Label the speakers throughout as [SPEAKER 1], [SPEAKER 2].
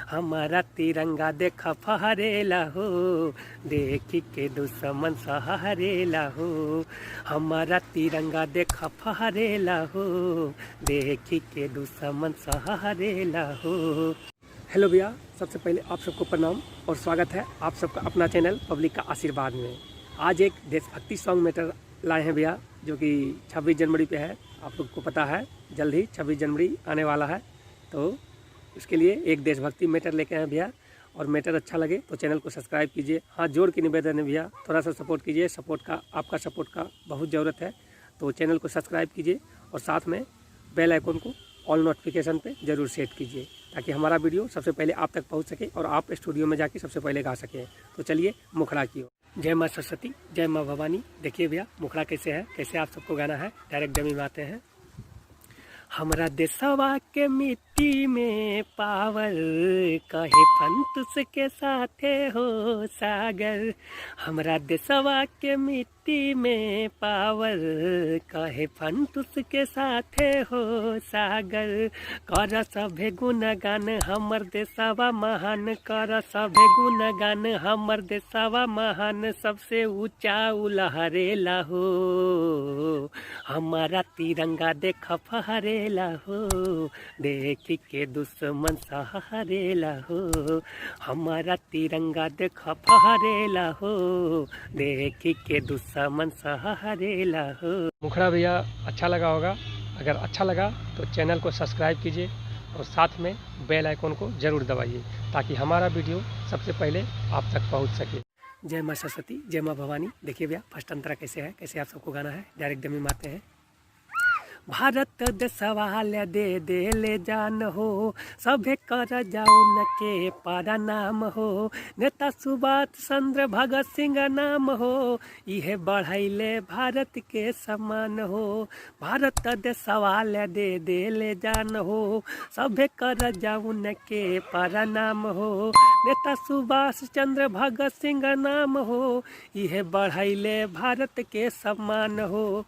[SPEAKER 1] हमारा तिरंगा देखा फहरेला हो, देखी के दुश्मन सहरेला हो। हमारा तिरंगा देखा फहरेला हो, देखी के दुश्मन सहरेला हो। हेलो भैया, सबसे पहले आप सबको प्रणाम और स्वागत है आप सबका अपना चैनल पब्लिक का आशीर्वाद में। आज एक देशभक्ति सॉन्ग मैटर लाए हैं भैया, जो कि 26 जनवरी पे है। आप लोग को पता है जल्द ही 26 जनवरी आने वाला है, तो उसके लिए एक देशभक्ति मैटर लेके आए भैया। और मैटर अच्छा लगे तो चैनल को सब्सक्राइब कीजिए। हाथ जोड़ के निवेदन है भैया, थोड़ा सा सपोर्ट कीजिए। सपोर्ट का, आपका सपोर्ट का बहुत ज़रूरत है, तो चैनल को सब्सक्राइब कीजिए और साथ में बेल आइकन को ऑल नोटिफिकेशन पे ज़रूर सेट कीजिए, ताकि हमारा वीडियो सबसे पहले आप तक पहुंच सके और आप स्टूडियो में जाके सबसे पहले गा सकें। तो चलिए मुखड़ा की ओर। जय माँ सरस्वती, जय माँ भवानी। देखिए भैया मुखड़ा कैसे है, कैसे आप सबको गाना है। डायरेक्ट डमी में आते हैं। हमरा देशवा के मिट्टी में पावर, कहे फंतुस के साथे हो सागर। हमरा देशवा के मिट्टी में पावर, कहे फंतुस के साथे हो सागर। कर सभे गुणगान हमर देशवा महान, कर सभे गुणगान हमर देशवा महान। सबसे ऊंचा उलहरेला हो, हमारा तिरंगा देख फहरेला हो, देखी के दुश्मन सहरेला हो। हमारा तिरंगा देख फहरेला हो, देखी के दुश्मन सहरेला हो। मुखड़ा भैया अच्छा लगा होगा। अगर अच्छा लगा तो चैनल को सब्सक्राइब कीजिए और साथ में बेल आइकन को ज़रूर दबाइए, ताकि हमारा वीडियो सबसे पहले आप तक पहुंच सके। जय माँ सरस्वती, जय माँ भवानी। देखिए भैया फर्स्ट अंतरा कैसे है, कैसे आप सबको गाना है। डायरेक्ट डमी मारते हैं। भारत देशवाल दे दे ले जान हो, सभे कर जाओ न के पारा नाम हो। नेता सुभाष चंद्र भगत सिंह नाम हो, यह बढ़ाइले भारत के समान हो। भारत देशवाल दे दे ले जान हो, सभे कर जाओ न के पारा नाम हो। नेता सुभाष चंद्र भगत सिंह नाम हो, यह बढ़ाइले भारत के समान हो।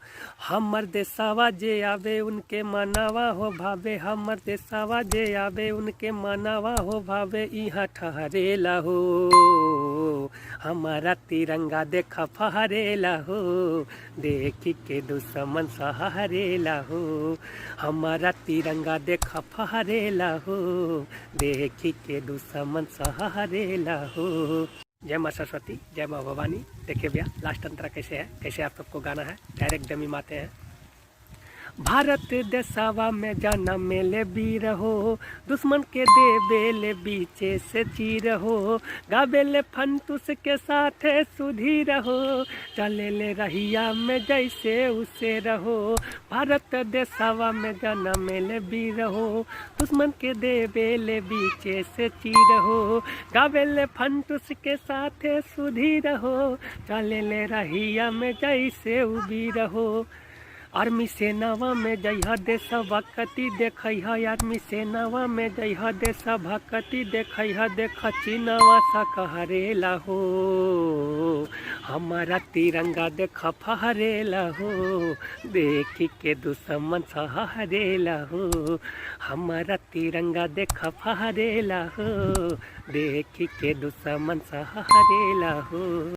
[SPEAKER 1] हमर देशवा जे आवे उनके मनावा हो भावे, हमर देशवा जे आवे उनके मनावा हो भावे। यहाँ ठहरेला हो, हमारा तिरंगा देखा फहरेला हो, देखी के दुश्मन सहरेला हो। हमारा तिरंगा देखा फहरेला हो, देखी के दुश्मन सहरेला हो। जय माँ सरस्वती, जय माँ भवानी। देखिए भैया लास्ट अंतरा कैसे है, कैसे आप सबको गाना है। डायरेक्ट डमी माते हैं। भारत देशवा में जन्म मेले वीर हो, दुश्मन के देवेले बीचे से चीर हो। गावेले फंतुस के साथ सुधीर हो, चले ले रहिया में जैसे उसे रहो। भारत देशवा में जन्म मेले वीर हो, दुश्मन के देवेले बीचे से चीर हो। गावेले फंतुस के साथ सुधीर हो, चले ले रहिया में जैसे उबीर हो। आर्मी सेनावा में जइहा देशभक्ति देखइहा, आर्मी सेनावा में जइहा देशभक्ति देखइहा। देख चीनवा सा कहरेला हो, हमारा तिरंगा देख फहरेला हो, देखी के दुश्मन सहरेला हो। हमारा तिरंगा देख फहरेला हो, देखी के दुश्मन सहरेला हो।